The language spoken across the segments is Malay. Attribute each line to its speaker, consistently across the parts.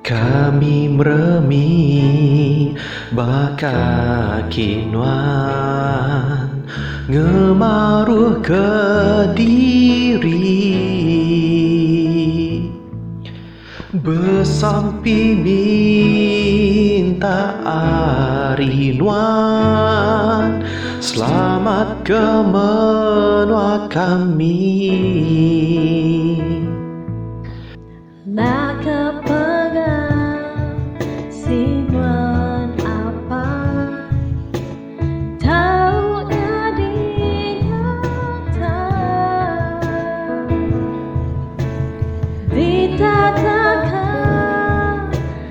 Speaker 1: Kami meremi bakakinwan ngemaruh Kediri besampi minta arinuan selamat ke menua kami.
Speaker 2: Nak kepegang sinuan apa taunya dinyata ditatakan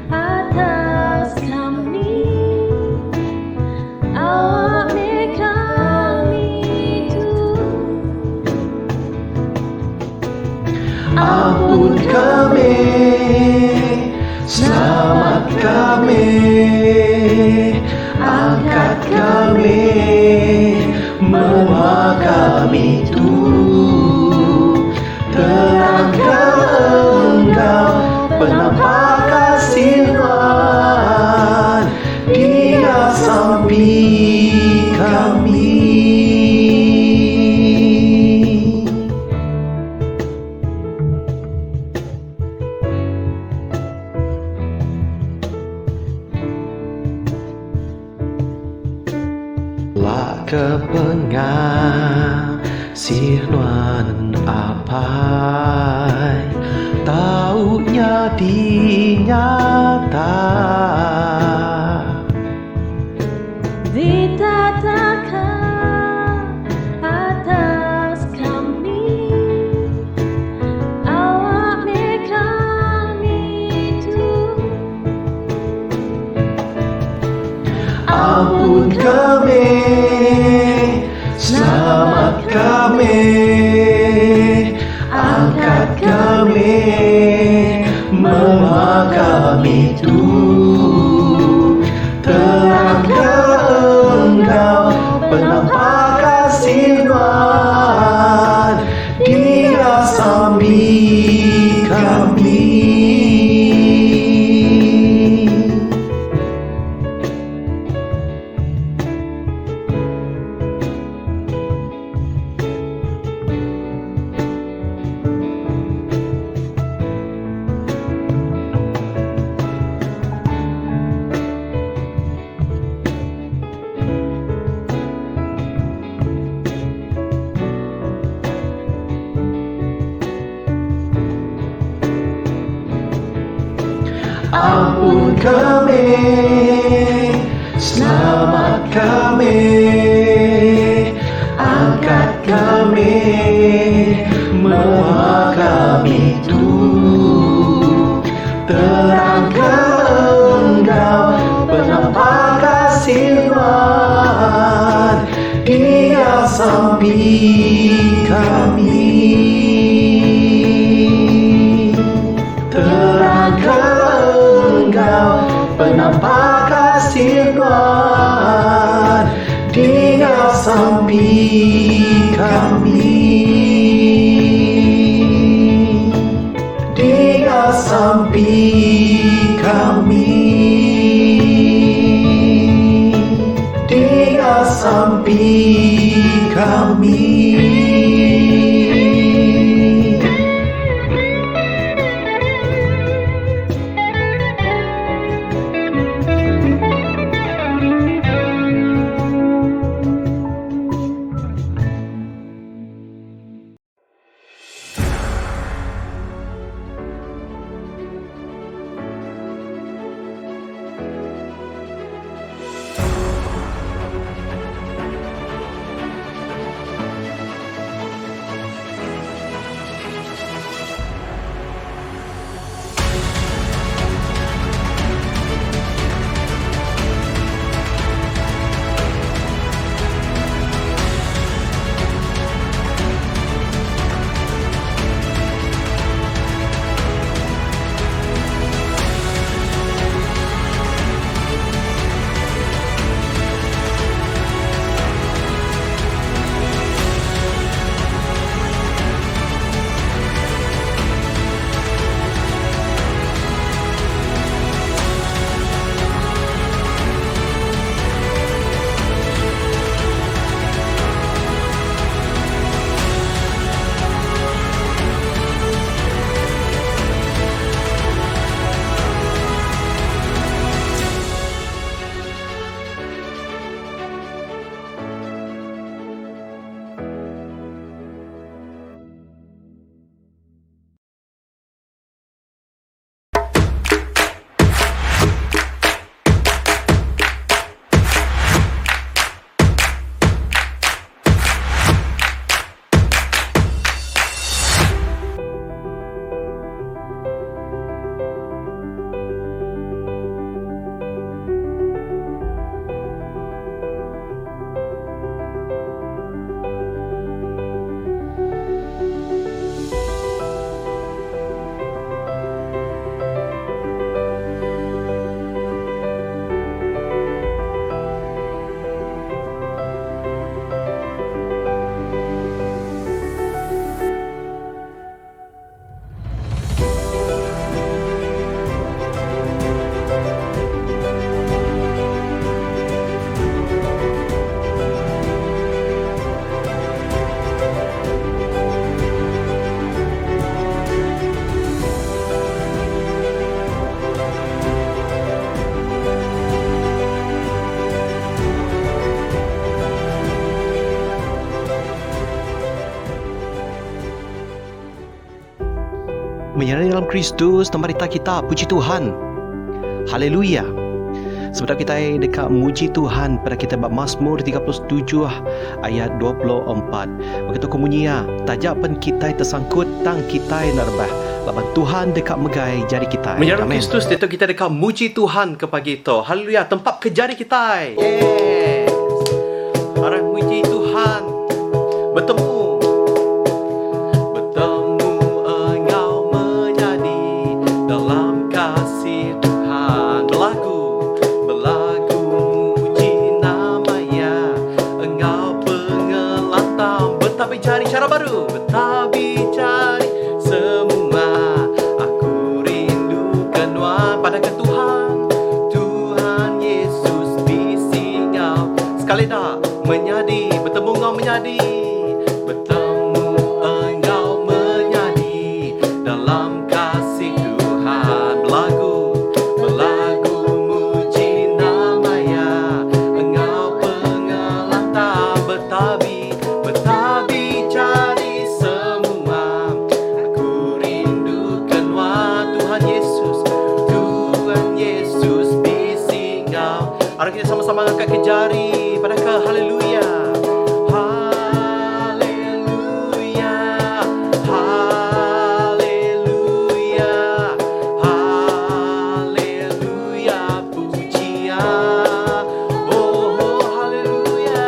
Speaker 2: atas kami awak kami itu
Speaker 1: Ampun kami, selamat kami, angkat kami, menua kami tu terangkan Engkau penampak kasih Tuhan Dia sampai kami. La kepengah sinuan apai taunya dinyata
Speaker 2: ditatakan atas kami awak kami itu
Speaker 1: ampun kami, selamat kami, angkat kami, menua kami tu terangkan Engkau penampak kasih Tuhan Dia sampai kami. Ampun kami, selamat kami, angkat kami, menua kami tu terangkan Engkau penampak kasih Tuhan Dia sampai kami. Penampak kasih Tuhan Dia sampai kami. Dia sampai kami. Dia sampai kami.
Speaker 3: menyerahkan dalam Kristus tempat kita. Puji Tuhan. Haleluya. Sebab kita dekat muji Tuhan pada kita bab Mazmur 37 ayat 24. Begitu kemunya, tajak pen kita tersangkut tang kita narbah. Laban Tuhan dekat megai jari kita.
Speaker 4: Menyerahkan Kristus itu kita dekat muji Tuhan ke pagi itu. Haleluya, tempat ke jari kita. Yes. Harap muji Tuhan. Bertemu engau menjadi dalam kasih Tuhan. Berlagu muji namanya. Engau pengelantang. Bertabik cari cara baru. Bertabik cari semua. Aku rindukan pada ke Tuhan. Tuhan Yesus di singgah. Sekali dah menjadi. Bertemu engau menjadi. Mari kita sama-sama angkat ke jari pada ke haleluya. Haleluya. Haleluya. Haleluya. Pujian. Oh, haleluya.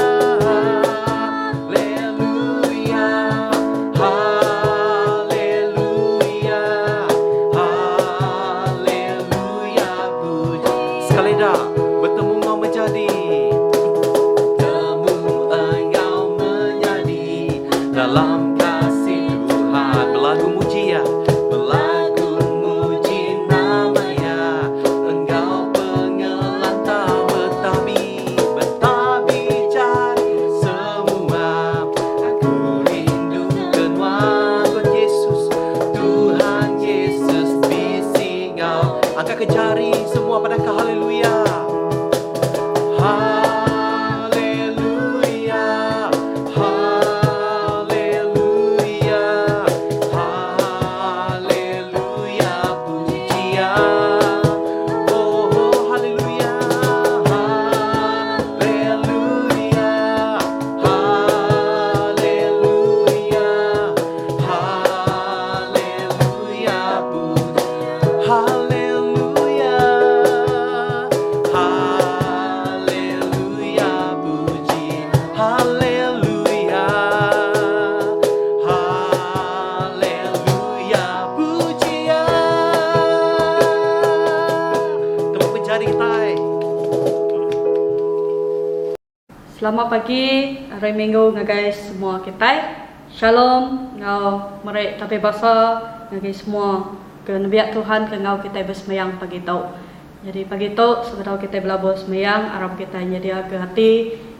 Speaker 4: Haleluya. Haleluya. Haleluya. Puji. Sekali dah. Bertemu engau menjadi. Temu engau menjadi dalam kasih Tuhan. Berlagu muji ya. Berlagu muji namanya. Engau pengelantang bertabik cari semua. Aku rindukan wajah Yesus. Tuhan Yesus di singgah. Angkat ke jari semua pada ke haleluya. Haleluya, haleluya, haleluya, pujian. Oh, haleluya, haleluya, haleluya, haleluya, haleluya. Haleluya, haleluya, pujian. Tepuk jari kita.
Speaker 5: Selamat pagi, hari Minggu ngagai semua kita. Shalom, ngau merek tapi bahasa ngagai semua ke nebiat Tuhan ke ngau kita bersemayang pagi tau. Jadi pagi tau sebelum kita belabur semayang, harap kita nyedia ke hati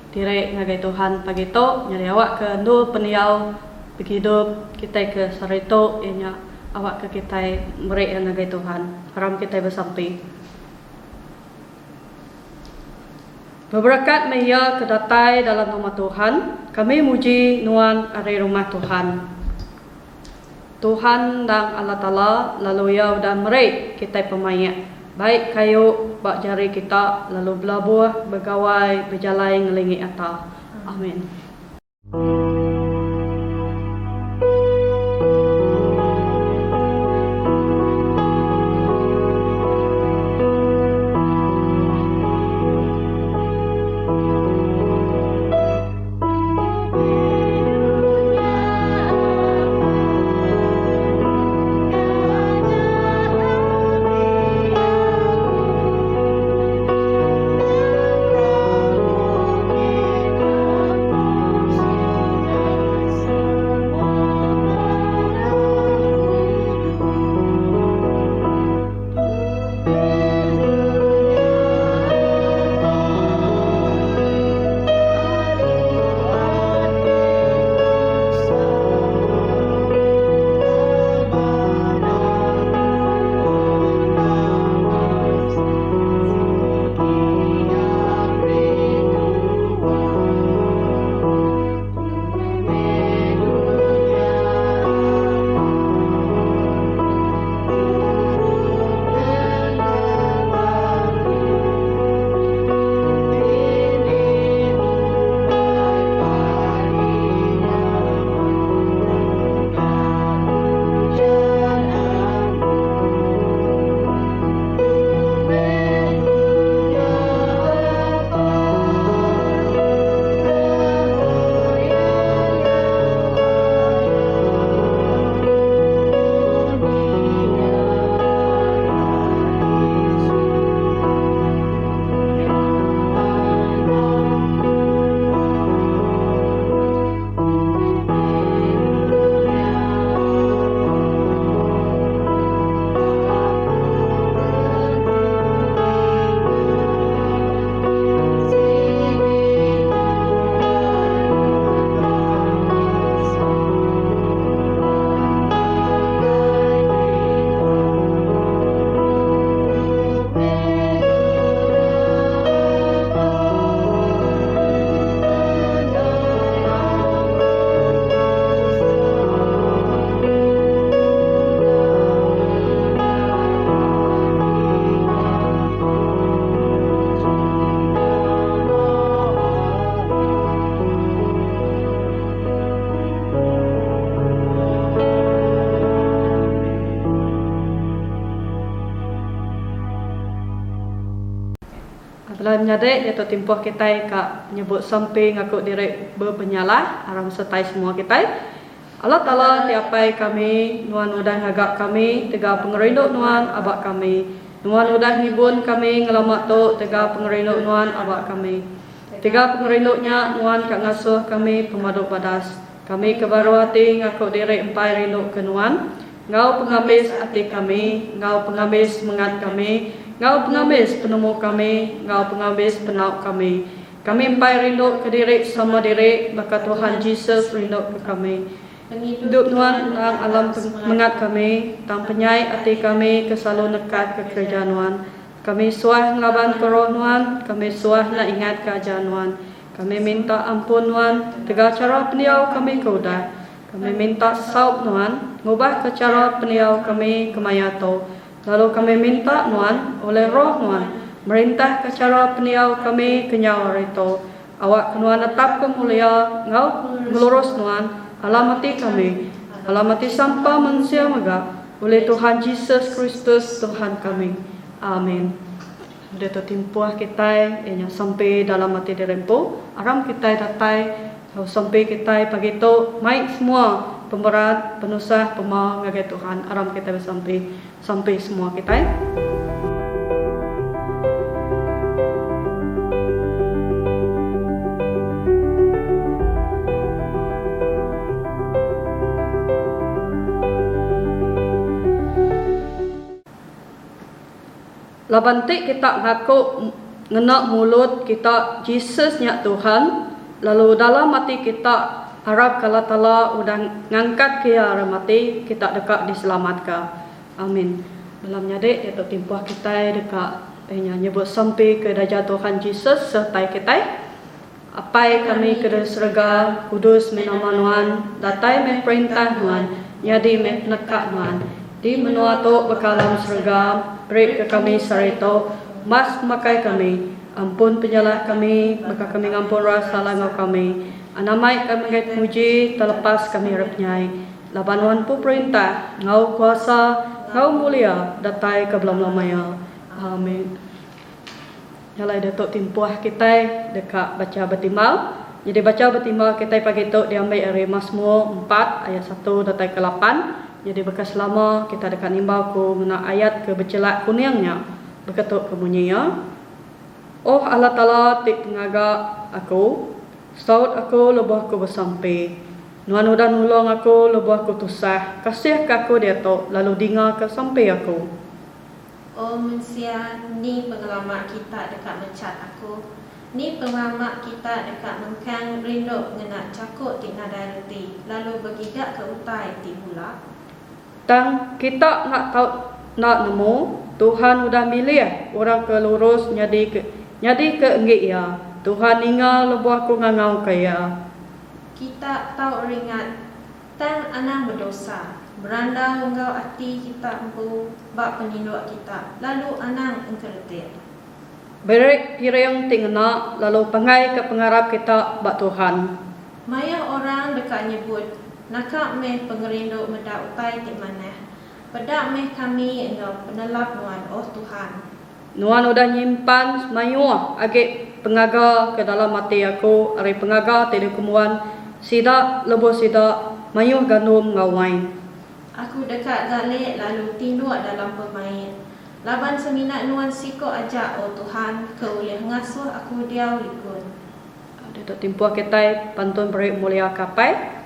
Speaker 5: direk ngagai Tuhan pagi tu nyari awak ke ndu peniau hidup kita ke sarito ianya awak ke kita merek yang ngagai Tuhan haram kita bersampai berberkat meya kedatai dalam nama Tuhan kami muji nuan ari rumah Tuhan Tuhan dan Allah Ta'ala lalu yau dan merek kita pemayak baik kayu bak jari kita lalu belabuh bergawai berjalai ngelingi atas. Amin. Dalam nyadek dia timpuh kita kak nyebut sampai ngaku diri berpenyalah aram sertai semua kita. Allah Ta'ala tiapai kami, nuan udah ngagak kami, tega pengerinduk nuan abak kami. Nuan udah ngibun kami ngelamat tu, tega pengerinduk nuan abak kami. Tega pengerinduknya nuan kak ngasuh kami pemaduk badas. Kami kebaru hati ngaku diri empai rinduk ke nuan. Ngau penghabis hati kami, ngau penghabis semangat kami, ngau penghabis penemu kami, ngau penghabis penauk kami. Kami empai rindu ke diri sama diri, maka Tuhan Yesus rindu ke kami. Hidup Tuhan tang alam mengat kami, tang penyai hati kami kesalalu nekat ke kerja Tuhan. Kami suah ngelaban ke roh Tuhan, kami suah nak ingat ke ajaran Tuhan. Kami minta ampun Tuhan, tegak cara peniau kami ke udah. Kami minta saup Tuhan, ngubah ke cara peniau kami ke mayato. Lalu kami minta Tuhan oleh roh Tuhan, merintah ke cara peniau kami ke nyawa itu. Awak Tuhan tetap kemulia, ngau melurus Tuhan, alamati kami, alamati sampah manusia maga, oleh Tuhan Yesus Kristus Tuhan kami. Amin. Sudah tertimpuh kita, sampai dalam mati dirempu, aram kita datai, sampai kita pagi tu, baik semua pemberat, penusah, pemau ngagai Tuhan, aram kita sampai semua kita. Labantik kita ngaku ngenak mulut kita Jesus nyak Tuhan. Lalu dalam mati kita harap kalau Allah udah ngangkat ke arah mati kita dekat diselamatkan. Amin. Dalam nyadek dia timpuh kita dekat nyebut sampai ke darjah Tuhan Yesus serta kita. Apai kami ke serga kudus menama Tuhan, datai me perintah Tuhan, jadi me nekat Tuhan. Di menua tu bekalam serga, beri ke kami sarito, mas makai kami. Ampun penyalah kami, maka kami ngampun rasa langau kami. Anamai kami ngait muji, terlepas kami repnyai. Labanuan pu perintah, ngau kuasa, ngau mulia, datai ke belam lamaya. Amin. Nyalai datuk timpuah kita dekat baca bertimbal. Jadi baca bertimbal kita pagi tu diambil dari Mazmur 4 ayat 1 datai ke 8. Jadi bekas lama kita dekat nimbau ku guna ayat ke bercelak kuningnya. Berketuk kemunyinya. Oh Allah Ta'ala tik pengaga aku, saut aku lebah aku bersampai. Nuan udah nulung aku lebah aku tusah, kasih ke aku dia tu, lalu dengar ke sampai aku.
Speaker 6: Oh manusia, ni pengalaman kita dekat mencat aku. Ni pengalaman kita dekat mengkang rindu ngenak cakut tik nada reti, lalu bergigat ke utai tik pula.
Speaker 5: Tang kita nak tahu nak nemu, Tuhan udah milih orang ke lurus nyadi ke enggik ya. Tuhan ingat lebah aku ngangau kaya.
Speaker 6: Kita tahu ringat, tang anak berdosa. Beranda unggau hati kita empu bak peninduk kita, lalu anak engkertir.
Speaker 5: Berik pirang tingna, lalu pengai ke pengarap kita bak Tuhan.
Speaker 6: Maya orang dekat nyebut, nakak meh pengerinduk medak utai tik maneh. Pedak meh kami engkau penelap nuan, oh Tuhan.
Speaker 5: Nuan udah nyimpan mayuah agak pengaga ke dalam mati aku, ari pengaga tidak kemuan, sida lebo sida mayuah gandum ngawain.
Speaker 6: Aku dekat galik lalu tinduk dalam pemain. Laban seminat nuan siko ajak, oh Tuhan, kau boleh ngasuh aku diau likun.
Speaker 5: Dia timpuah kita pantun beri mulia kapai.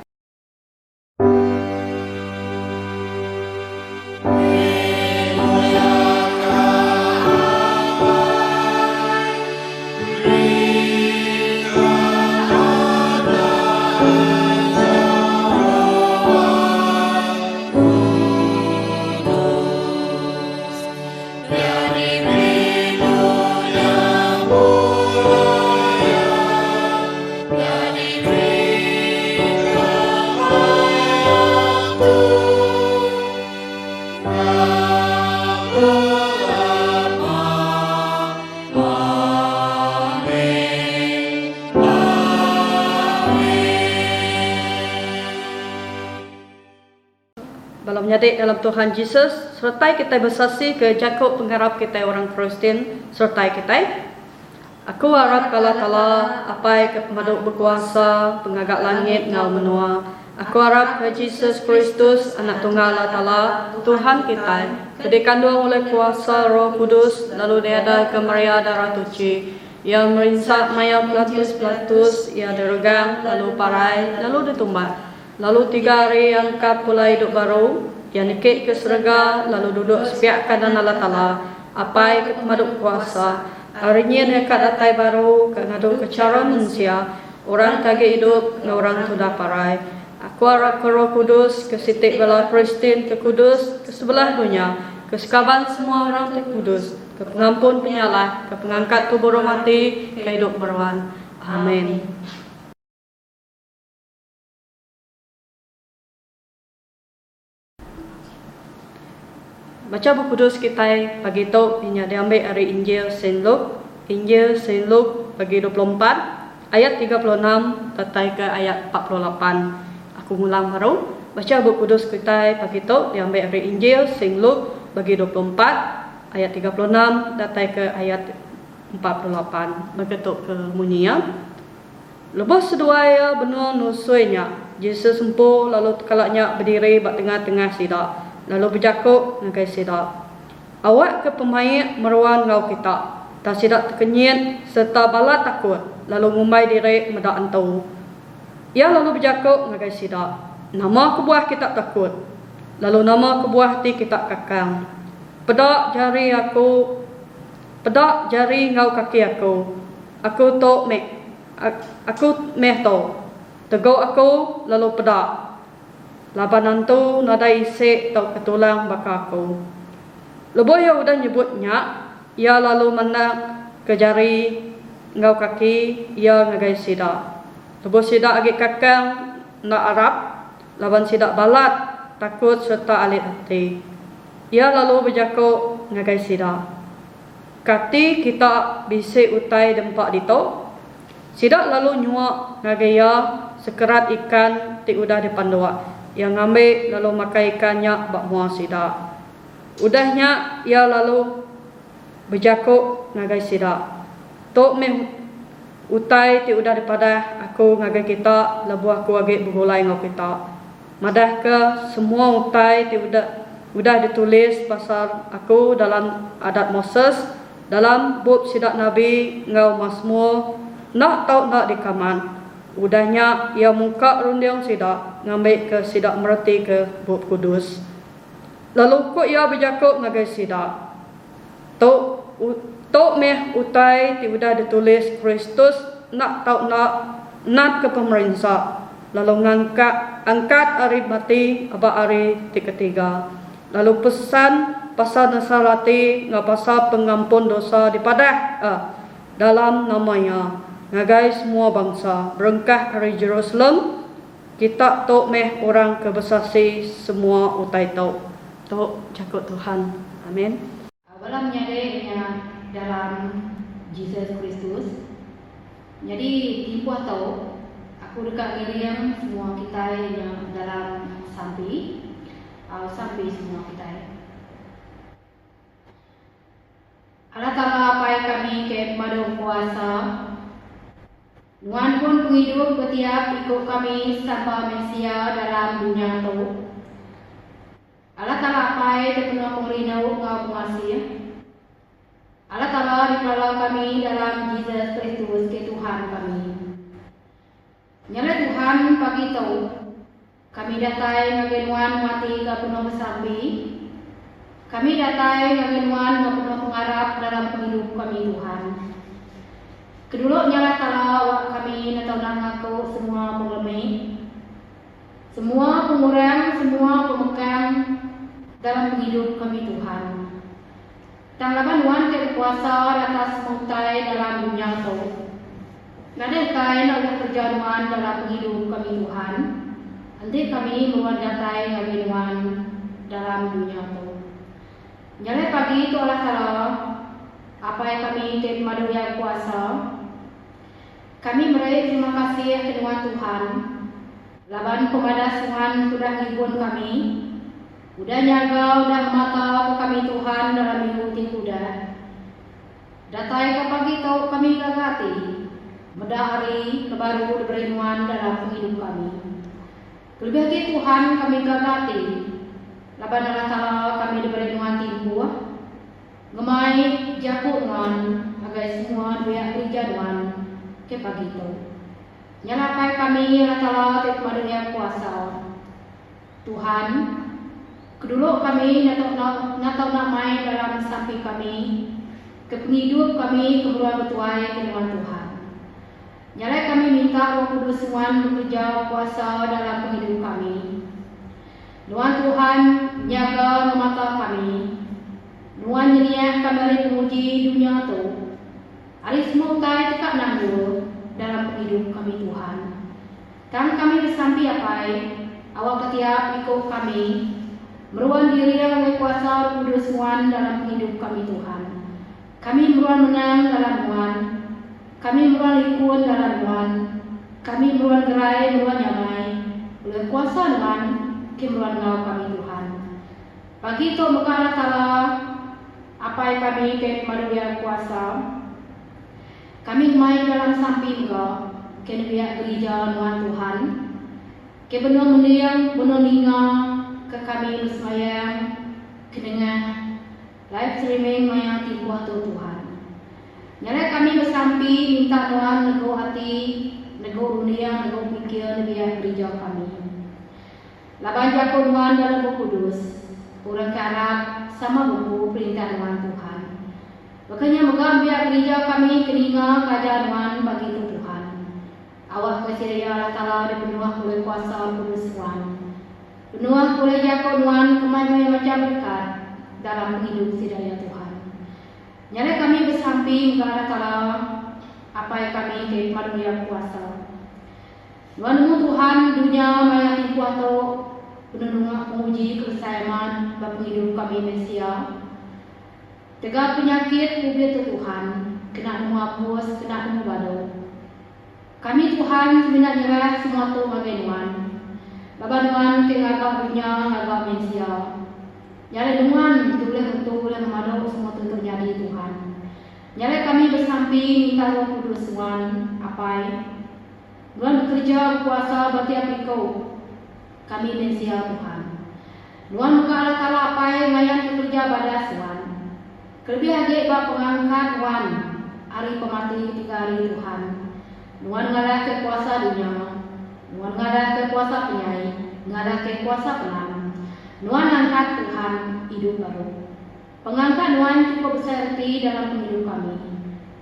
Speaker 5: Balam nyadik dalam Tuhan Yesus, sertai kita bersaksi ke Jakob pengharap kita orang Kristen, sertai kita. Aku harap Allah Ta'ala apai ke pemaduk berkuasa pengagak langit ngau menua. Aku harap ke Yesus Kristus anak tunggal Allah Ta'ala Tuhan kita dikandung oleh kuasa Roh Kudus lalu diada ke Maria darah tuci yang merinsak maya pelatus-pelatus ia diregang lalu parai lalu ditumbak lalu 3 hari angkat pula hidup baru yang nikik ke surga lalu duduk sepiak kanan Allah Ta'ala apai ke pemaduk kuasa. Harinya dekat datai baru ke ngadu ke cara manusia orang tagih hidup na orang sudah parai. Aku harap ke Roh Kudus ke sitik bala Kristin ke Kudus ke sebelah dunia ke sekaban semua orang ke Kudus ke pengampun penyalah ke pengangkat tubuh roh mati ke hidup berwan. Amin. Baca buku kudus kita pagi tu yang diambil dari Injil Saint Luke. Injil Saint Luke bagi 24 ayat 36 tatai ke ayat 48. Aku ngulang baru. Baca buku kudus kita pagi tu diambil dari Injil Saint Luke bagi 24 ayat 36 tatai ke ayat 48. Begitu ke bunyinya. Lepas seduaya benua nusuinya, Yesus sempuh lalu kalaknya berdiri bak tengah-tengah sidak. Lalu berjakuk ngagai sidak. Awak ke pemain meruan ngau kita. Tak sidak terkenyit serta bala takut. Lalu ngumbai diri medak antau. Ia lalu berjakuk ngagai sidak. Nama kebuah kita takut. Lalu nama kebuah hati kita kakang. Pedak jari ngau kaki aku. Aku tok meh to. Tegau aku lalu pedak. Labanan tu nada isik tau ketulang baka aku. Lebo ia udah nyebutnya, ia lalu menak ke jari ngau kaki, ia ngagai sidak. Lebo sidak agak kakang nak Arab, laban sidak balat, takut serta alit hati. Ia lalu berjakuk ngagai sidak. Kati kita bisik utai dempak dito. Sidak lalu nyuak ngagai ia sekerat ikan ti udah dipanduak. Yang ambil lalu makai ikannya bak muah sidak. Udahnya ia lalu berjakuk ngagai sidak. Tok meh utai ti udah daripada aku ngagai kita lebuh aku agak bergulai ngau kita. Madah ke semua utai ti udah ditulis pasal aku dalam adat Moses dalam bab sidak Nabi ngau Mazmur nak tau nak dikaman. Udahnya ia muka rundiang sidak ngambil ke sidak mereti ke bab kudus. Lalu kok ia berjakuk ngagai sidak. Tok meh utai ti udah ditulis Kristus nak tau nak ke pemerintah. Lalu angkat hari mati aba hari ketiga. Lalu pesan pasal nasarati ngapasa pengampun dosa dipadah dalam namanya. Ngagai semua bangsa berengkah dari Jerusalem kita tok meh orang kebesasi semua utai tok jakut Tuhan. Amin.
Speaker 7: Awalam nyadainya dalam Jesus Kristus. Jadi timpuah tahu aku dekat ngeliang semua kita yang dalam sampai semua kita. Allah Ta'ala apai kami ke madung kuasa. Nuan pun penghidup setiap ikut kami sampai Mesia dalam dunia itu. Allah Ta'ala apai terpenuh pengerindau ngau pengasih. Allah Ta'ala dipelala kami dalam Jesus Kristus ke Tuhan kami. Nyala Tuhan pagi itu kami datai ngagenuan mati ke penuh bersambi. Kami datai ngagenuan penuh pengharap dalam penghidup kami Tuhan. Kedua nyala Ta'ala awak kami nataunan ngaku semua pengelemi, semua pengurang, semua pemekang dalam hidup kami Tuhan. Tanglaban wan ke kuasa atas mutai dalam dunia itu. Nada kain oleh perjalanan dalam hidup kami Tuhan. Nanti kami mewadatai ngagenuan dalam dunia itu. Nyala pagi itu Allah Ta'ala apa yang kami ke maduya kuasa. Kami meraih terima kasih kepada Tuhan. Laban kepada Tuhan sudah ngibun kami. Udah nyaga, udah mata ke kami Tuhan dalam mengikuti kuda. Datai ke pagi itu kami gagati. Medah hari kebaru diberi Tuhan dalam hidup kami. Lebih lagi Tuhan kami gagati. Laban Allah Ta'ala kami diberi Tuhan timbuh. Gemai jakut Tuhan agar semua dua gereja Tuhan ke pagi itu. Nyalapai kami Allah Ta'ala kepada Yang kuasa. Tuhan, kedulu kami natau nak main dalam sapi kami, kepengidup kami keberuan bertuai ke Tuhan Tuhan. Nyalai kami minta Roh Kudus Tuhan bekerja kuasa dalam penghidup kami. Tuhan Tuhan jaga mata kami. Tuhan nyeriah kami menguji dunia tu. Hari semua utai tekak nanggur dalam penghidup kami Tuhan. Kan kami bersampi apai, awak ketiak ikut kami, meruan diri oleh kuasa Roh Kudus Tuhan dalam penghidup kami Tuhan. Kami meruan menang dalam Tuhan. Kami meruan ikut dalam Tuhan. Kami meruan gerai, meruan nyamai. Oleh kuasa Tuhan, kami meruan ngau kami Tuhan. Pagi itu muka Allah Ta'ala, apa yang kami kepada Dia kuasa. Kami main dalam samping Engkau, kena biar gereja Tuhan. Ke benar mendiang, benar ninga, ke kami bersemayang, ke dengar live streaming mayang tipuah Tuhan. Nyala kami bersampi minta Tuhan nego hati, nego dunia, nego pikir biar gereja kami. Laban jakun Tuhan dalam Roh Kudus, orang ke Arab sama buku perintah Tuhan. Makanya moga biar gereja kami keninga kajian Tuhan bagi Tuhan. Awak kesedia Allah Ta'ala dipenuh oleh kuasa Kudus Tuhan. Penuh oleh jakun Tuhan kemana macam berkat dalam hidup sidaya Tuhan. Nyala kami bersamping ke Allah Ta'ala apa yang kami kepada Dia kuasa. Tuhan dunia maya tipuah tu penuh penguji kesayangan bagi hidup kami Malaysia. Tegak penyakit publik Tuhan, kena menghapus, kena membadu. Kami Tuhan sebenarnya nyerah semua tu bagi Tuhan. Bapa Tuhan kengagak dunia, ngagak Malaysia. Nyala Tuhan itu boleh memadu semua tu terjadi Tuhan. Nyala kami bersamping minta Roh Kudus Tuhan, apai. Tuhan bekerja kuasa bagi apikau. Kami Malaysia Tuhan. Tuhan muka Allah Ta'ala apai ngayan bekerja badas Tuhan. Kelebih lagi bab pengangkat Tuhan hari pemati 3 hari Tuhan. Tuhan ngalah ke kuasa dunia, Tuhan ngalah ke kuasa penyai, ngalah ke kuasa penang. Tuhan angkat Tuhan hidup baru. Pengangkat Tuhan cukup besar arti dalam hidup kami.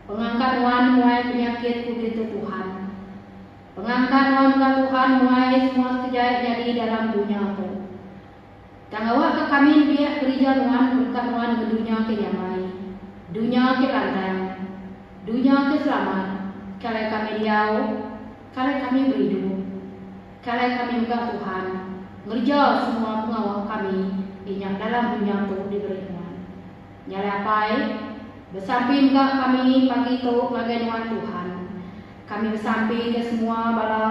Speaker 7: Pengangkat Tuhan mulai penyakit publik Tuhan. Pengangkat Tuhan mulai semua kejayaan jadi dalam dunia itu. Tanggawa ke kami biar gereja Tuhan berkat Tuhan ke dunia ke damai, dunia ke landang, dunia ke selamat. Kalau kami jauh, kalau kami berhidup, kalau kami enggak Tuhan, ngerja semua pengawal kami ingat dalam dunia itu diberi Tuhan. Nyala pai, bersamping enggak kami pagi itu bagai Tuhan. Kami bersamping ke semua bala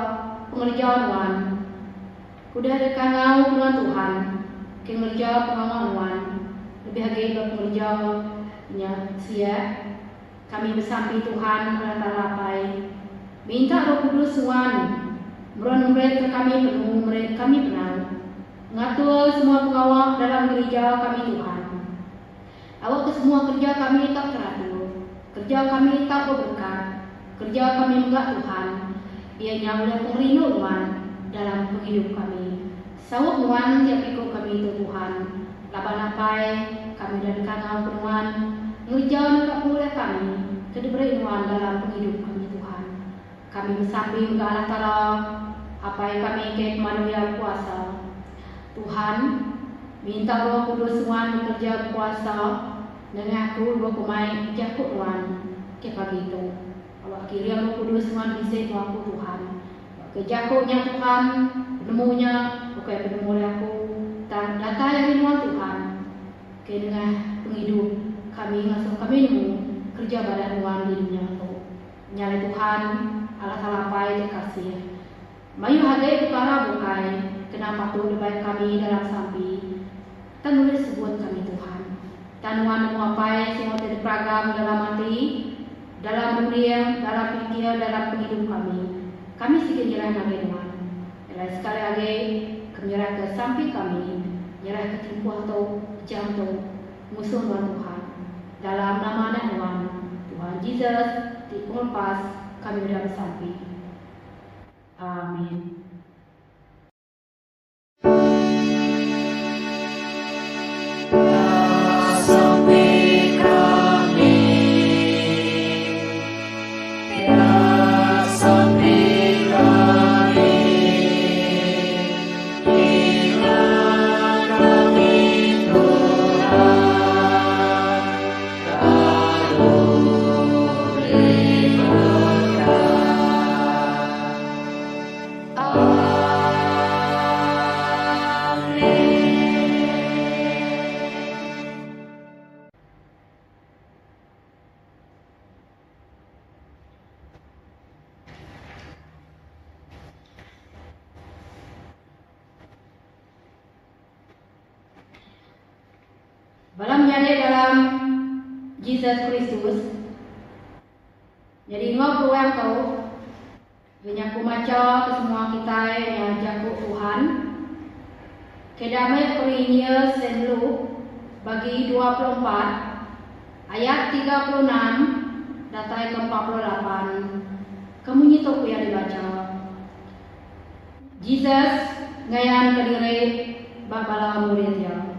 Speaker 7: pengerja Tuhan. Kuda dekat ngau dengan Tuhan. Pengerja pengawalan lebih lagi pengerja sia kami bersampi Tuhan rata-rapai minta Roh Kudus Tuhan meron-meron ke kami penuh meron kami penang ngatur semua pengawal dalam gereja kami Tuhan. Awak ke semua kerja kami tak teratur, kerja kami tak berberkat, kerja kami enggak Tuhan. Ianya boleh pengerino Tuhan dalam penghidup kami. Sawuk Tuhan yang ikut kami itu Tuhan. Lapan-lapai kami dari kanal Tuhan. Ngerjakan tak boleh kami. Kediberi Tuhan dalam penghidup kami Tuhan. Kami bersamping ke Allah Ta'ala. Apa yang kami ke manusia kuasa. Tuhan minta Roh Kudus Tuhan bekerja kuasa. Dengan aku dua pemain jakut Tuhan. Ke pagi itu. Awak kiri Roh Kudus Tuhan bisa aku Tuhan. Kejakutnya Tuhan. Penemunya. Bukan penemu aku dan data yang dimuat Tuhan ke dengan penghidup kami langsung kami nemu kerja badan Tuhan di dunia itu. Nyala Tuhan Allah Ta'ala pai terkasih mayu hagai perkara bukai kenapa tu lebih kami dalam sampi tan boleh sebut kami Tuhan tan Tuhan nemu apa semua dari program dalam hati dalam dunia, dalam pikir, dalam penghidup kami. Kami sikit nyerah kami Tuhan. Nyerah sekali lagi, nyerah ke samping kami, nyerah ke timpuh atau jantung musuh Tuhan. Dalam nama anak Tuhan Yesus, di pengepas kami sudah bersampai. Amin. Balam nyari dalam Jesus Kristus. Jadi ngau yang kau Benyaku maca ke semua kita yang jago Tuhan. Kedamai Korintus Senlu bagi 24 ayat 36 datai ke 48. Kamu nyitok yang dibaca. Jesus ngayan ke diri babala muridnya.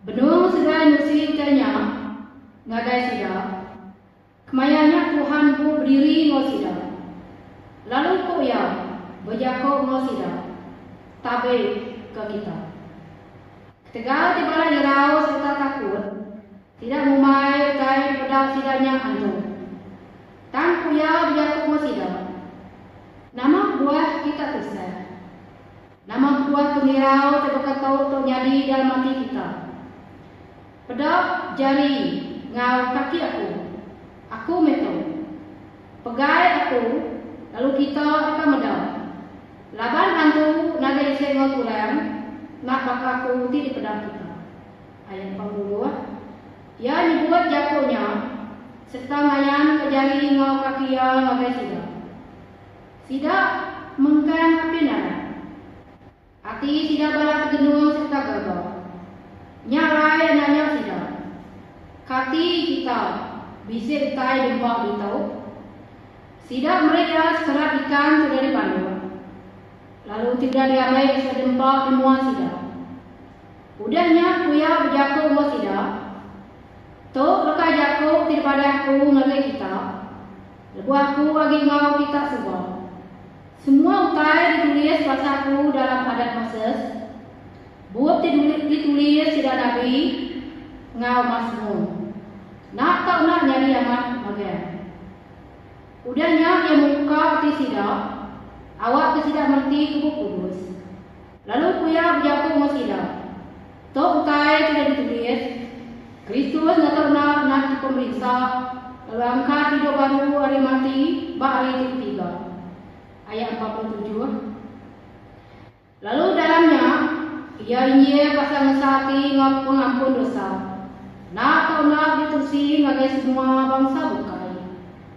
Speaker 7: Benung sudah nusi tanya ngagai sida. Kemayanya Tuhan ku berdiri ngosida. Lalu ku ya berjako ngosida. Tabe ke kita. Tegal di bala irau serta takut. Tidak memai utai pedang sidanya antum. Tan ku ya berjako ngosida. Nama buah kita tusah. Nama buah penirau terbekatau untuk nyadi dalam hati kita. Pedang jari ngau kaki aku meto. Pegai aku, lalu kita akan medal. Laban antu naga isi ngau tulang, nak bakaku di pedang kita. Ayat 42. Ya dibuat jakonya, serta ngayan ke jari ngau kaki yang naga sida. Sida mengkang api nara. Hati sida balak gendung serta gagal. Nyarai nanya sida. Kati kita bisa utai dempak ditau. Sida mereka sekerat ikan sudah dipandu. Lalu tidak diamai bisa dempak di muat sida. Udahnya kuya berjaku muat sida. Tok lekai jaku daripada aku ngelai kita. Lebu aku bagi ngau kita semua. Semua utai ditulis bahasa aku dalam adat Moses. Buat ditulis sida Nabi ngau Mazmur. Nak tak nak nyari amat bagian. Udahnya yang muka hati sida, awak ke sida merti tubuh kudus. Lalu kuya berjaku mau sida. Tok utai tidak ditulis. Kristus nak di pemerintah. Lalu angkat hidup baru hari mati, bak hari ketiga. Ayat 47. Lalu dalamnya ia ingin pasang sati ngap pengampun dosa. Nak atau nak ditusi ngagai semua bangsa bukai.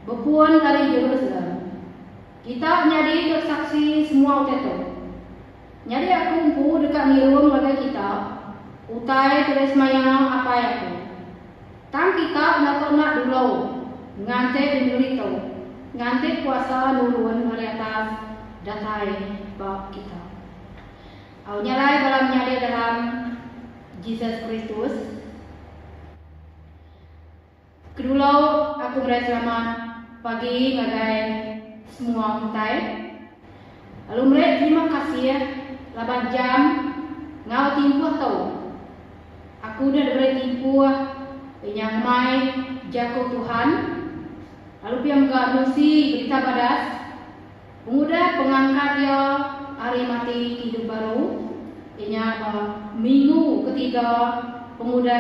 Speaker 7: Bepuan dari Yerusalem. Kita nyadi tersaksi semua uteto. Nyadi aku umpu dekat mirun ngagai kita. Utai tulis mayang apa aku. Tang kita nak dulu. Ngantek dimurito. Ngantek kuasa nurun hari atas. Datai bab kita. Au nyalai dalam nyadi dalam Jesus Kristus. Kedua aku berai selamat pagi bagai semua kita. Lalu mereka terima kasih 8 jam ngau timpuh tau. Aku dah berai timpuh yang mai jago Tuhan. Lalu piang gak nusi berita badas. Pemuda pengangkat dia hari mati hidup baru. Ianya minggu ketiga pemuda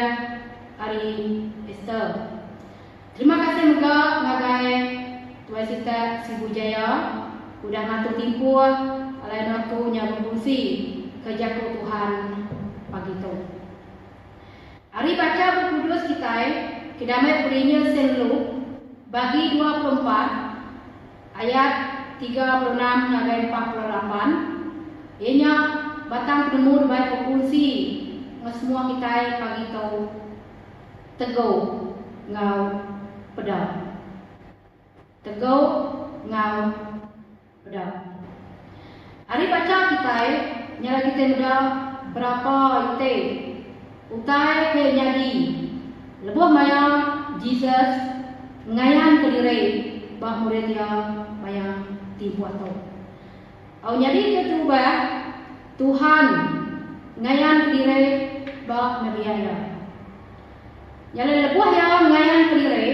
Speaker 7: hari Easter. Terima kasih juga ngagai Tuan Sita Sibujaya udah ngatur timpuh alain aku nyabungsi ke jago Tuhan pagi itu. Hari baca buku kudus kita kedamai pulinya Senlu bagi 24 ayat 36 sampai 48. Ianya batang penumur baik berfungsi semua kita pagi tau tegau ngau pedang. Tegau ngau pedang. Hari baca kita nyala kita muda berapa ite utai ke nyadi lebuh maya Jesus ngayan kediri bah murid dia maya tipu atau au nyadi ke terubah Tuhan ngayan kediri bah Nabi Yahya nyala lebuh ya ngayan kediri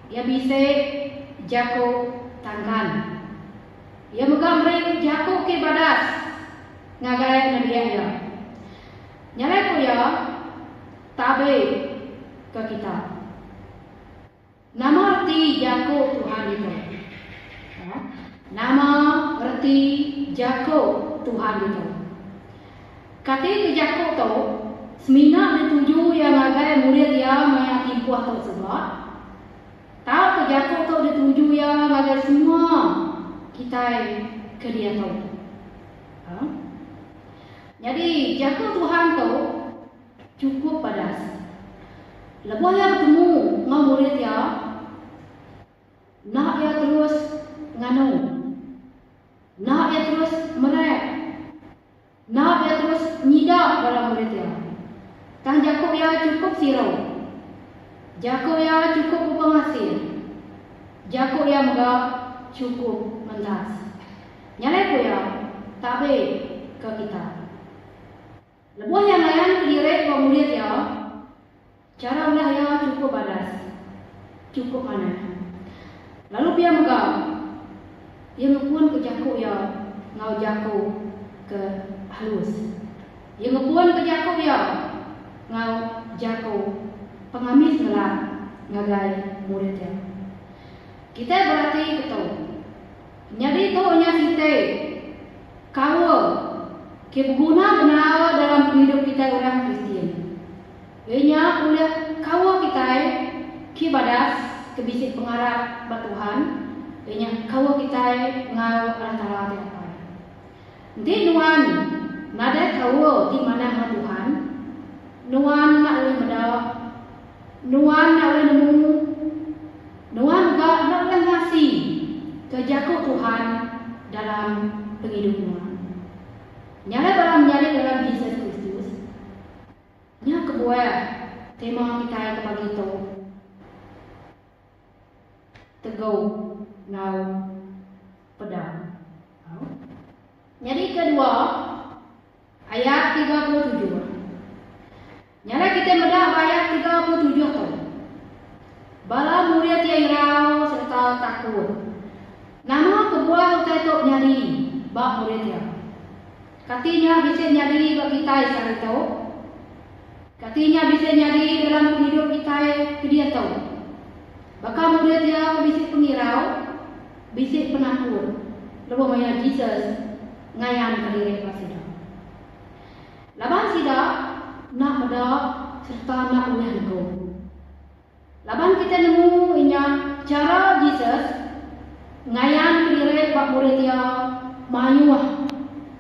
Speaker 7: ya bisa jago tangkan ya muka mereka jago ke badas ngagai Nabi Yahya nyala ko ya tabe ke kita. Nama arti jago Tuhan itu. Nama arti jago Tuhan itu. Kati ke jago tu, semina dituju yang agai murid yang maya tipu atau sebab. Tahu ke jago tu dituju yang agai semua kita ke dia tu. Jadi jago Tuhan tu cukup padas. Lepas yang bertemu dengan murid dia, nak dia terus nganu, nak dia terus merek, nak dia terus nyidak pada murid dia. Tang Jakub ya cukup sirau, Jakub ya cukup pengasih, Jakub ya enggak cukup mendas. Nyalai ko ya tabe ke kita. Lepas yang lain direk ke murid dia. Cara ulah ya cukup badas, cukup mana. Lalu dia megam, dia ngepun ke jakuk ya, ngau jakuk ke halus. Dia ngepun ke jakuk ya, ngau jakuk pengamis ngelak ngagai murid dia. Kita berarti betul. Jadi tu hanya kita kau keguna benar dalam hidup kita orang Kristian. Ianya oleh kawa kita kibadas kebisik pengarap batuhan. Ianya kawa kita ngau antara tiap. Nanti nuan nada kawa di mana Tuhan. Nuan nak oleh medak. Nuan nak oleh nemu. Nuan gak nak oleh ngasih kejaku Tuhan dalam penghidup nuan. Nyala dalam nyari dalam Jesus Kristus. Nya kebuah tema kita pagi itu tegau ngau pedang. Jadi kedua ayat 37. Nyala kita medak ayat 37 tu. Bala murid yang irau serta takut. Nama kebuah utai tok nyari bak murid dia. Katinya bisa nyari bak kita sekali tahu. Katinya bisa nyari dalam hidup kita ke dia tahu. Bakal murid dia bisa pengirau, bisa penakut. Lepas maya Jesus ngayan ke diri pasida. Laban sida nak medak serta nak ulih nego. Laban kita nemu inya cara Jesus ngayan ke diri pak murid dia mayuah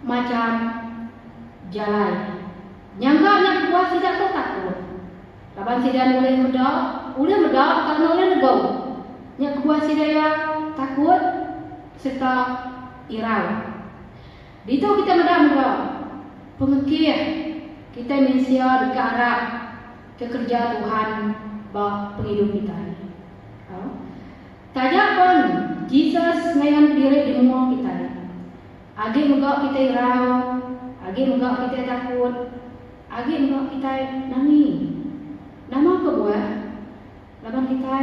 Speaker 7: macam jalan. Nyangka nak buat tidak tu takut. Laban sida boleh medak karena oleh nego. Nyak buat sida ya takut serta irau. Itu kita medak pengekir kita mensia dekat arah kekerja Tuhan bah penghidup kita. Tajak pun Jesus ngayan diri di rumah kita. Agi muka kita irau, agi muka kita takut. Agi enggak kita nangis. Nama kebuah laban kita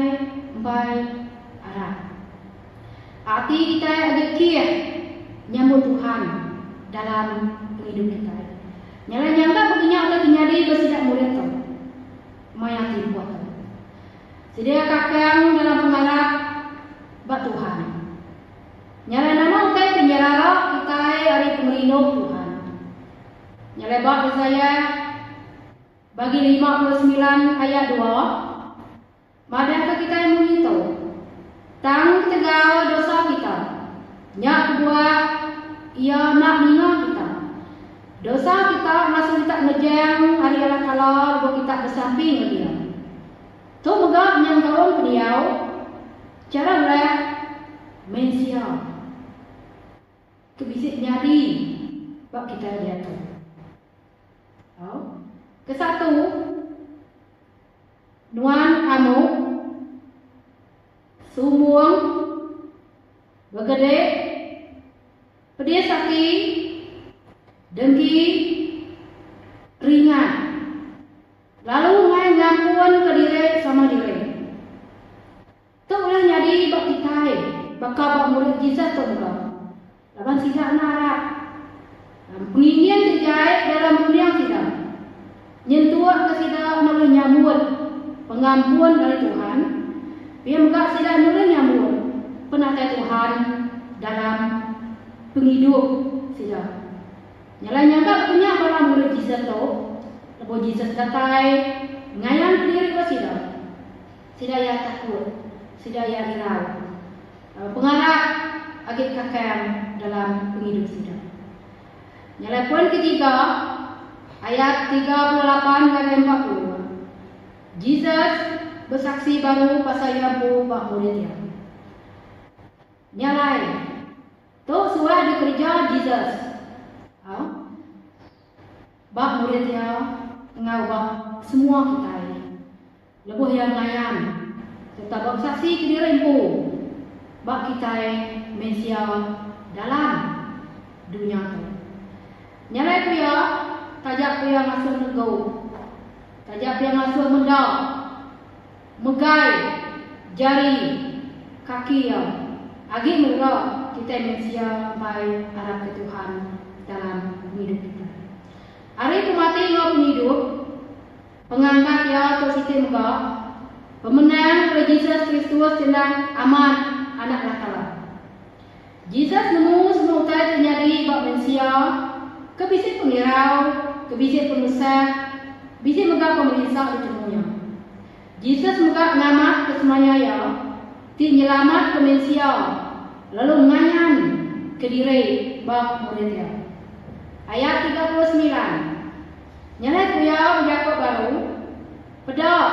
Speaker 7: empai arah. Hati kita agak kia nyambut Tuhan dalam hidup kita. Nyala-nyangka begini Allah kenyadi bersidak murid tu. Mayati buat tu. Sedia kakang dalam pengharap bak Tuhan. Nyala nama utai penyerara kita hari pemerintah Tuhan. Nyala bak saya bagi 59 ayat 2. Madang kita yang mengitu. Tang tegau dosa kita. Nyak buah ia nak nina kita. Dosa kita masuk kita ngejeng hari Allah Ta'ala buat kita bersamping ke dia. Tu megak yang tahun beliau cara boleh mensia. Kebisik nyari bab kita dia tu. Kesatu Nuan Anu Sumuang Begede Pedia Sakti Dengki Ringan. Lalu ngai ngampun ke diri sama diri. Tu boleh jadi bak kita bakal bak murid Jesus tu bukan. Laban sidak narap. Pengingin terjahit dalam dunia sidak. Nyentuh ke sidak boleh nyambut pengampuan dari Tuhan. Dia enggak sidak boleh nyambut penatai Tuhan dalam penghidup sidak. Nyala-nyala punya para murid Jesus tu. Lepas Jesus datai ngayang diri ke sidak. Sidak ya takut, sidak ya hirau. Pengarap agak kakam dalam penghidup sidak. Nyala poin ketiga ayat 38 dan 40. Jesus bersaksi baru pasal Yabu bak muridnya. Nyalai. Tu suai dikerja Jesus. Bak muridnya ngawak semua kita ini. Lebuh yang ngayam. Serta bak saksi ke diri empu. Bak kita Mesia dalam dunia tu. Nyalai ku ya, tajak ku yang ngasuh negau. Tajak ku yang ngasuh mendak. Megai, jari, kaki ya. Agi mereka kita Mesia sampai arah ke Tuhan dalam hidup kita. Hari kemati ngau hidup, pengangkat ya atau sistem muka, pemenang oleh Jesus Kristus tentang aman anak Allah. Jesus nemu semua utai terjadi bak manusia, kebisik pengirau, kebisik pengusaha, bisik megah pemerintah itu semuanya. Jesus megah ngamat ke semuanya ya, ti nyelamat ke manusia, lalu menganyan ke diri bak muridnya. Ayat 39. Nyalai kuya Yakub baru pedok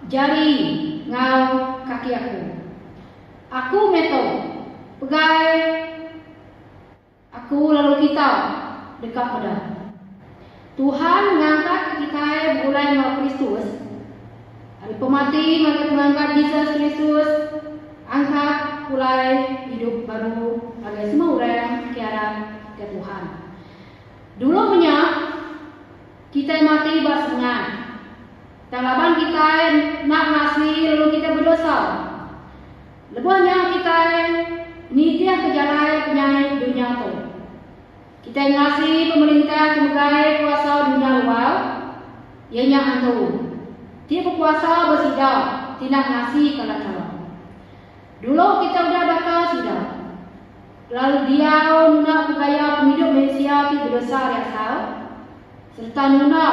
Speaker 7: jari ngau kaki aku. Aku meto pegai aku lalu kita dekat pedang. Tuhan mengangkat kita mulai ngau Kristus. Hari pemati maka mengangkat Yesus Kristus angkat mulai hidup baru agar semua orang kiara ke Tuhan. Dulu punya kita mati basnya. Tanggapan kita nak ngasih lalu kita berdosa. Lebihnya kita ni dia kejalan penyai dunia tu. Kita ngasih pemerintah sebagai kuasa dunia luar. Ianya antu. Dia berkuasa bersidang, tidak ngasih kalau salah. Dulu kita udah bakal sidang. Lalu dia nak gaya penghidup Malaysia ti berdosa riasal serta nuna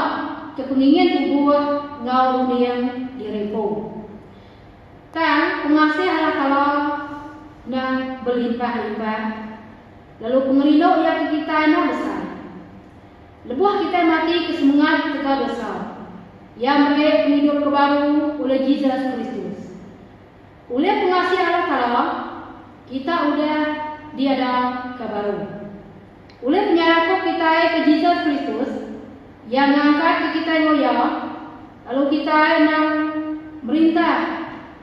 Speaker 7: kepengingin tubuh ngau yang direpo. Kan pengasih Allah Ta'ala nak berlimpah-limpah. Lalu pengerino yang kita nak besar. Lebuh kita mati kesemangat kita dosa. Yang mereka penghidup kebaru oleh Jesus Kristus. Oleh pengasih Allah Ta'ala kita udah diada kebaru. Oleh penyerapan kita ke Jesus Kristus yang mengangkat ke kita ngoya, lalu kita nak merintah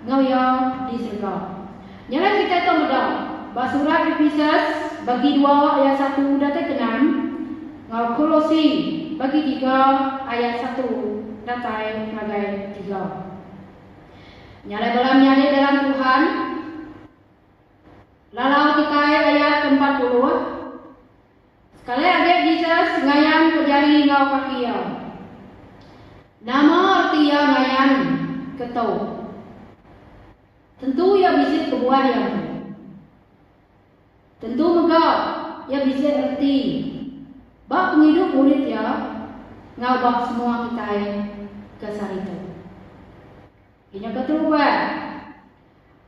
Speaker 7: ngoya di surga. Jangan kita itu mudah. Basurat Efesus bagi 2 ayat 1 datang ke 6, ngau Kolosi bagi 3 ayat 1 datang bagai 3. Nyala dalam nyali dalam Tuhan. Lalu kita ayat 40. Sekali ada Jesus ngayam ke jari ngau kaki ya. Nama arti ya ngayam ketau. Tentu ya bisa kebuah yang. Tentu megah ya bisa arti. Bak penghidup murid ya ngau bak semua kita ke saritu. Inya ketuba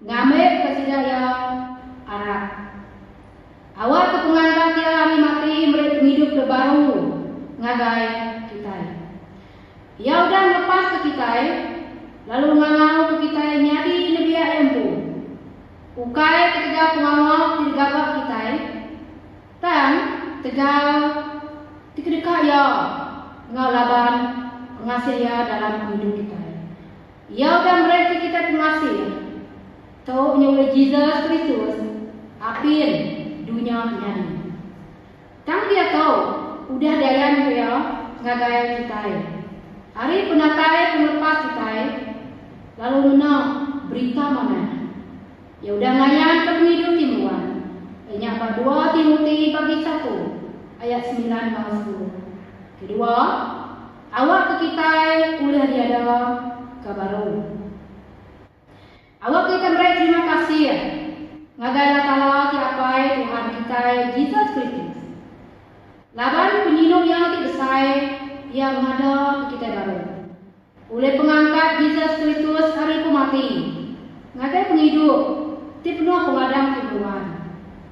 Speaker 7: ngambil kesidaya Arab. Awal kepengangkat ya hari mati mereka hidup ke baru ngagai kita. Ya udah lepas ke kita, lalu ngangau ke kita nyadi lebih empu. Ukai ketiga pengawal tigabak kita, dan tegal tiga ya ngau laban pengasih ya dalam hidup kita. Ya udah mereka kita pengasih. Tahu oleh Jesus Kristus apin dunia nyari. Tang dia tahu udah dayan dia ngagaya kita. Hari penatai pelepas kita lalu menang berita mana? Ya udah ngayan ke penghidup timuan. Nya 2 Timotius bagi 1 ayat 9 sampai 10. Kedua, awak ke kita ulah diada kabaru. Awak kita beri terima kasih ngagaya Allah tiapai Tuhan kita Jesus Kristus. Laban penyinum yang besar yang ada kita baru. Oleh pengangkat Jesus Kristus hari pemati. Ngagaya penghidup ti penuh pengadang kehidupan.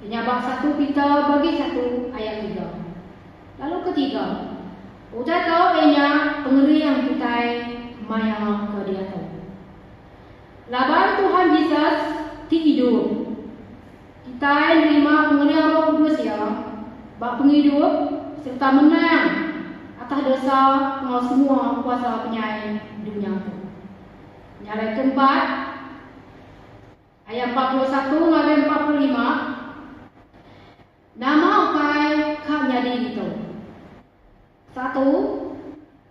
Speaker 7: Penyabak 1 Peter bagi 1 ayat 3. Lalu ketiga, udah tahu ianya pengeri yang kita maya ke dia tahu. Laban Tuhan Yesus ti hidup. Kita menerima pengerian Roh Kudus ya, bak penghidup serta menang atas dosa ngau semua kuasa penyai dunia itu. Nyala keempat ayat 41 sampai 45. Nama ukai kak jadi gitu. 1.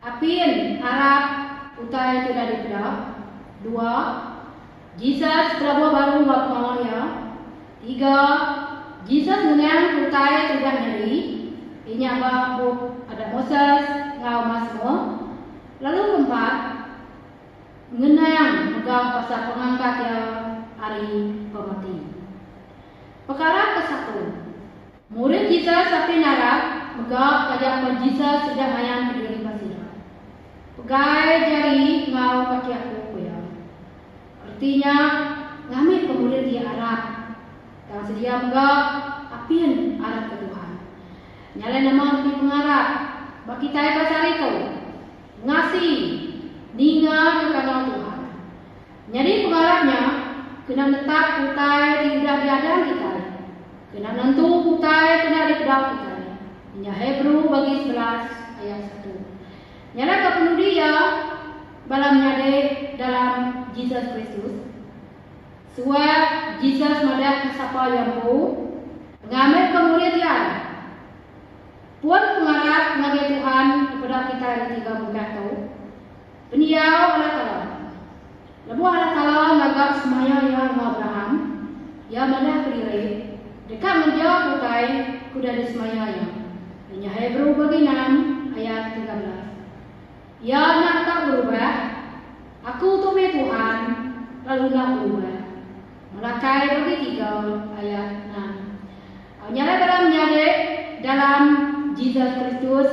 Speaker 7: Apin Arab utai tidak dibedak. 2. Jesus Prabu baru buat ya. 3. Jesus dengan utai tidak nyari. Ini apa ada Moses ngau masmo. Lalu 4. Mengenang megang pasal pengangkat ya hari pemati. Perkara ke-1. Murid Jesus sampai narap megak kajak Jesus sudah hayang berdiri pasir. Pegai jari ngau kaki aku ya. Artinya ngambil pemurid di Arab. Dan sedia megak apin Arab ke Tuhan. Nyala nama di pengarap. Bagi kita pasal itu ngasih ninga ke kanal Tuhan. Jadi pengarapnya kena tetap utai tidak diadang kita. Kena nentu utai kena dikedak kita. Nya Hebrew bagi 11 ayat 1. Nyala kepenuh dia balam nyade dalam Jesus Kristus. Suat Jesus madah kesapa yang bu ngambil kemuliaan. Puan pengarap ngagai Tuhan kepada kita di 3 bulan tu. Beniau Allah Ta'ala. Lebu Allah Ta'ala ngagap semaya yang Abraham. Ya madah kediri. Dekat menjawab utai kuda di semaya yang. Hanya Hebrew bagi 6 ayat 13. Ya nak tak berubah. Aku tuwe Tuhan lalu nak berubah. Malakai bagi 3 ayat 6. Nyala dalam nyade dalam Jesus Kristus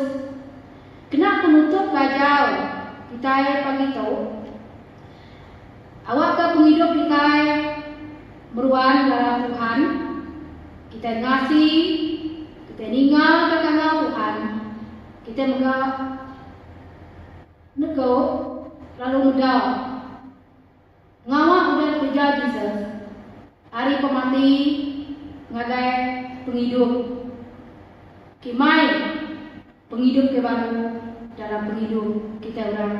Speaker 7: kena penutup kajau kita pagi tahu awak ke penghidup kita meruan dalam Tuhan kita ngasih kita ninggal ke kanal Tuhan kita megah nego lalu medal ngawak udah kerja Jesus hari pemati ngagai penghidup kimai penghidup ke baru dalam penghidup kita orang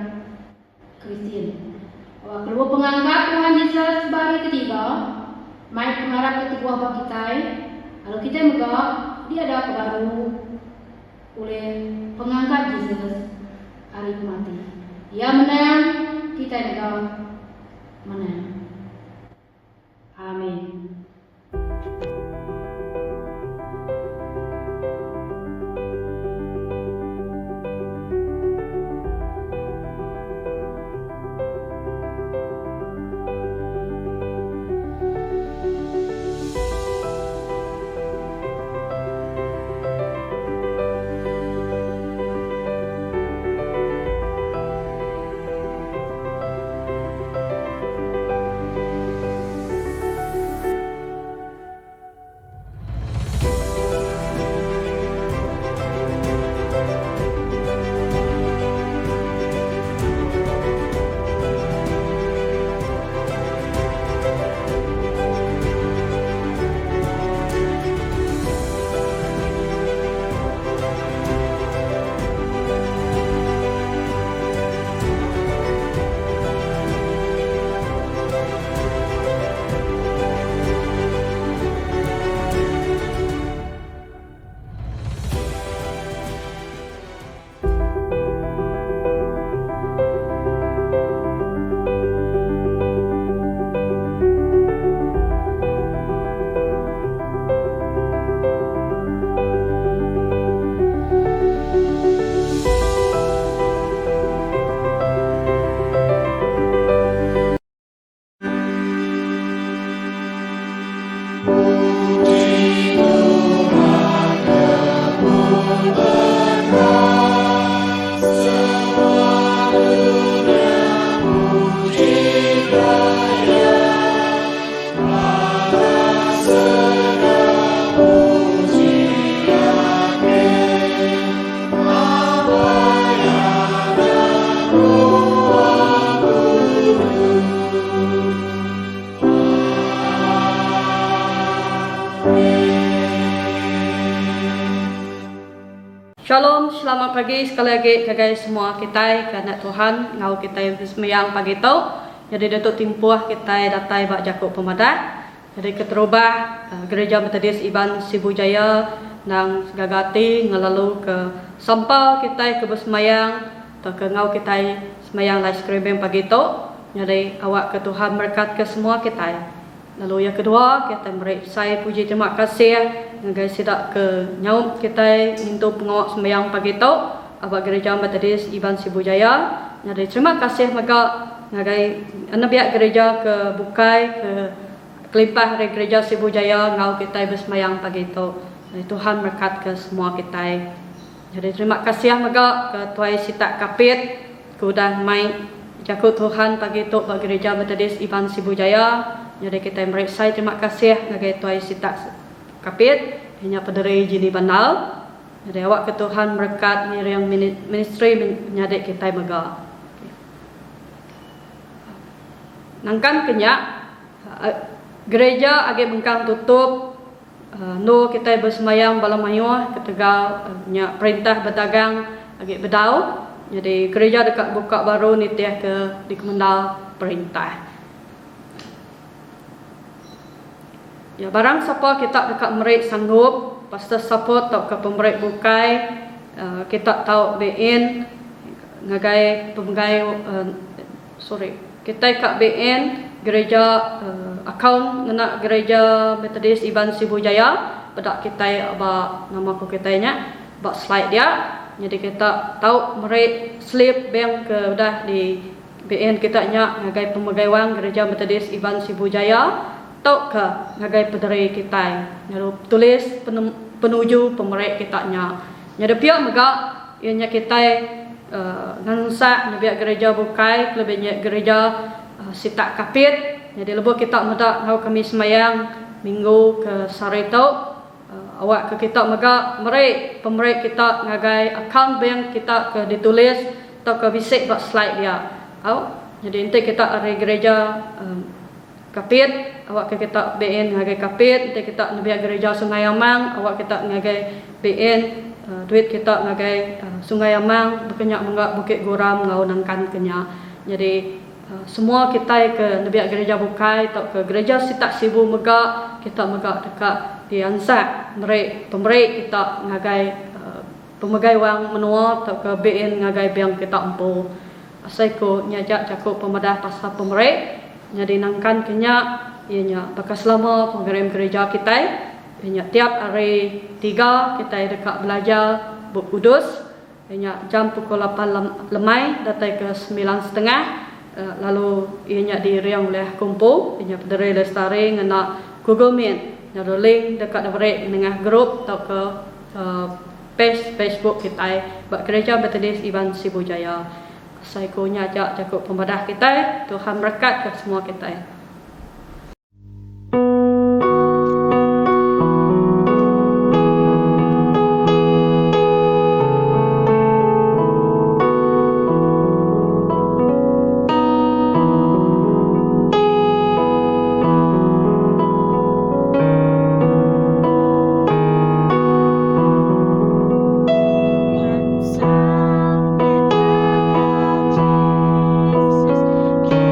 Speaker 7: Kristen. Keluar pengangkat Tuhan Yesus sebagai ketiga, mai pengarap ketiga bagi kita. Kalau kita megah dia ada kebaru oleh pengangkat Yesus hari mati. Dia menang, kita juga menang. Amin.
Speaker 5: selamat pagi sekali lagi kepada semua kita kerana Tuhan ngau kita bersemayang pagi tu. Jadi datuk timpuah kita datai bak Jakub Pemadat. Jadi keterubah Gereja Metodis Iban Sibujaya nang gagati ngelalu ke sampau kita ke bersemayang atau ke ngau kita semayang live streaming pagi tu. Jadi awak ke Tuhan berkat ke semua kita. Lalu yang kedua, kita beri saya puji terima kasih ngagai sidak ke nyaup kita untuk pengawak sembahyang pagi tu abang Gereja Metodis Iban Sibujaya. Jadi terima kasih maka ngagai anak gereja ke Bukai ke Kelimpah dari Gereja Sibujaya ngau kita bersembahyang pagi tu. Jadi Tuhan berkat ke semua kita. Jadi terima kasih maka ke Tuai Sitak Kapit kudah mai jakut Tuhan pagi tu bagi Gereja Metodis Iban Sibujaya. Jadi kita beri saya terima kasih ngagai Tuai Sitak Kapit hanya pederi jini banal. Jadi awak ke Tuhan berkat ni yang ministry menyadik kita mega. Nangkan kenyak gereja agi bengkang tutup no kita bersemayang balam mayuh ketegal nya perintah berdagang agi bedau. Jadi gereja dekat buka baru ni tiah ke di Kemendal perintah. Ya barang siapa kita dekat merik sanggup pastor support tak ke pemerik bukai kita tahu BN ngagai pemegai kita kat BN gereja akaun ngena Gereja Metodis Iban Sibujaya pada kita ba nama ko kitanya ba slide dia. Jadi kita tahu merik slip bank ke dah di BN kita nya ngagai pemegai wang Gereja Metodis Iban Sibujaya tok ke ngagai pederi kita. Lalu tulis penuju pemerik kita nya. Nyada pihak mega ianya kita ngansa nabiak gereja Bukai lebihnya gereja Sitak Kapit. Jadi lebih kita muda ngau kami semayang minggu ke sore tu awak ke kita mega merik pemerik kita ngagai akaun bank kita ke ditulis atau ke bisik bak slide dia. Jadi nanti kita ada gereja Kapit, awak kita BN ngagai Kapit, nanti kita nabiak gereja Sungai Amang, awak kita ngagai BN duit kita ngagai Sungai Amang, berkenyak menggak Bukit Guram ngau nangkan kenya. Jadi semua kita ke nabiak gereja Bukai atau ke gereja Sitak Sibu mega kita mega dekat di Ansak merik pemerik kita ngagai pemegai wang menua atau ke BN ngagai bank kita empu. Asai ko nyajak Jakub Pemadah pasal pemerik. Jadi nangkan kenya ianya bakas selama pengerim gereja kita ianya tiap hari 3 kita dekat belajar Buk Kudus ianya jam pukul 8 lemai datai ke 9.30 lalu ianya diriang oleh kumpul ianya pederi lestari ngena Google Meet lalu link dekat dapet dengan grup atau ke page Facebook kita bak Gereja Metodis Iban Sibujaya. Saya ko nyajak Jakub Pemadah kita. Tuhan berkat ke semua kita.
Speaker 2: Yang sampai Jesus kita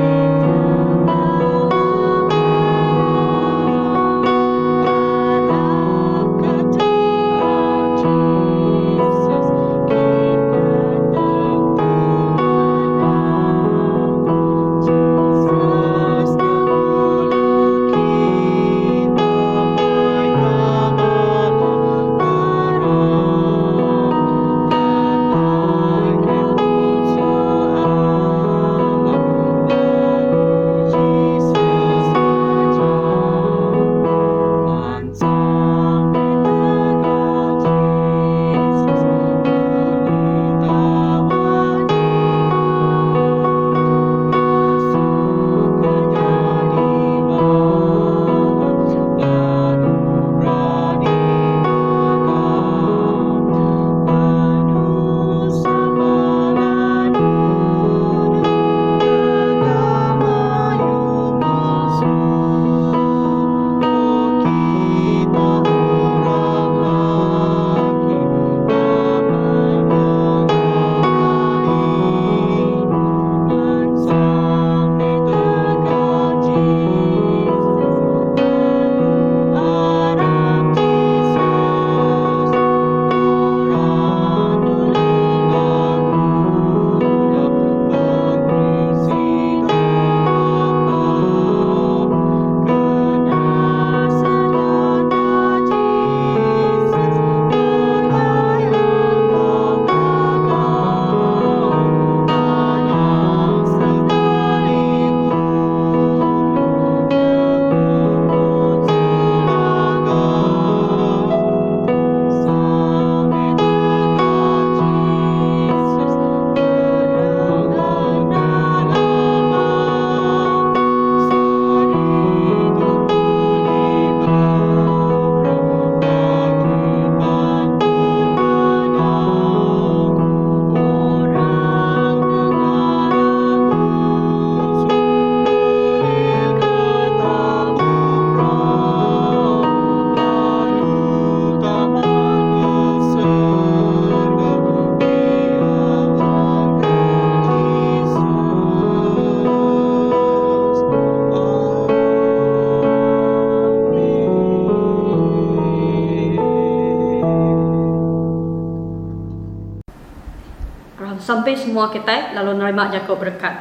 Speaker 5: sampai semua kita lalu nerima Jakob berkat.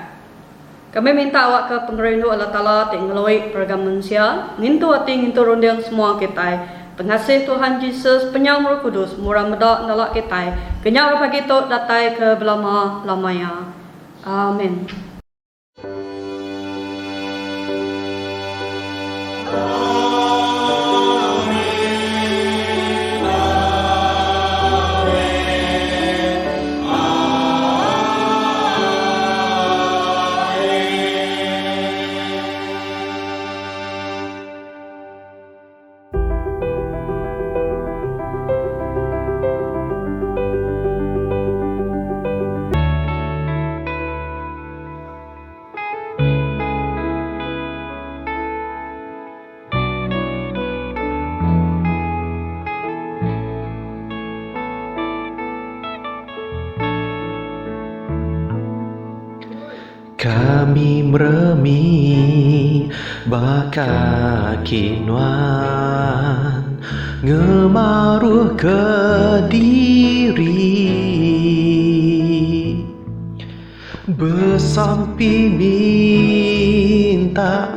Speaker 5: Kami minta awak ke pengerindu Allah Ta'ala yang melalui program manusia, ngintu hati ngintu runding semua kita. Pengasih Tuhan Yesus, penyang Roh Kudus, murah medak nalak kita. Kenyang pagi itu datai ke belama-lamanya. Amin.
Speaker 1: Kami meremi baka kinuan ngemaruh ke diri besampi minta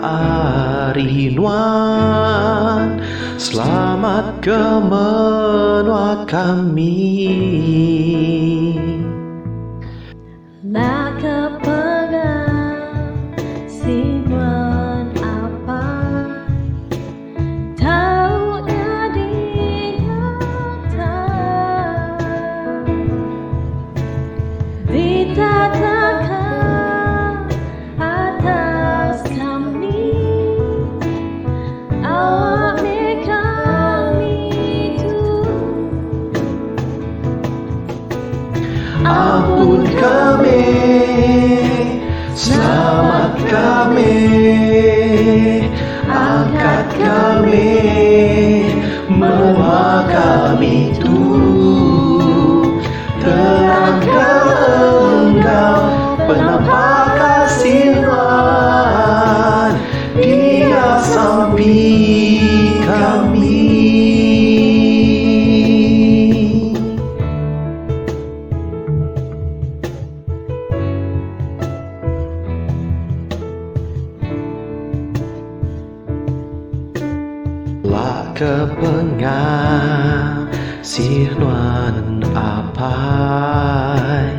Speaker 1: arinuan selamat ke menua kami.
Speaker 2: Maka pegang sinuan apa taunya dinyata ditatakan atas kami awak kami Tuhan.
Speaker 1: Ampun kami, selamat kami, angkat kami, menua kami Tuhan. Terangkan Engkau penampak kasih Tuhan, Dia sampai kami. La kepengang sinuan apai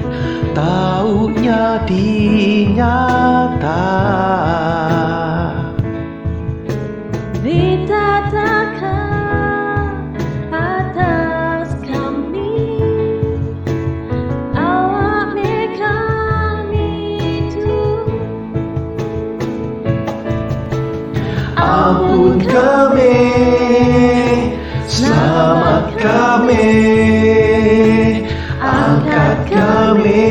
Speaker 1: taunya dinyata
Speaker 2: Ditatakan atas kami awak kami Tuhan.
Speaker 1: Ampun kami, selamat kami, angkat kami,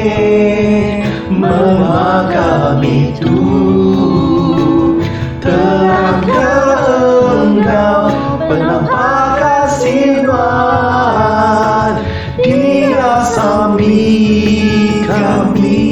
Speaker 1: menua kami Tuhan. Terangkan Engkau penampak kasih Tuhan, Dia sampai kami.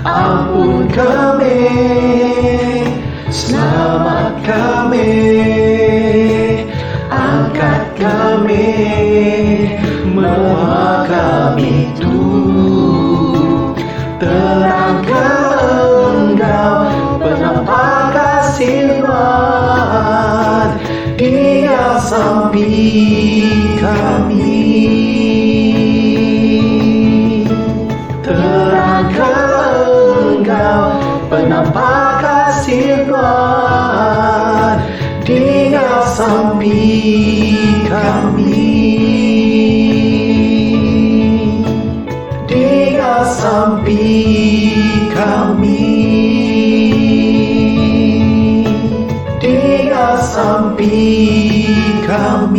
Speaker 1: Ampun kami, selamat kami, angkat kami, menua kami Tuhan. Terangkan Engkau penampak kasih Tuhan, Dia sampai kami. Penampak kasih Tuhan, Dia sampai kami. Dia sampai kami. Dia sampai kami.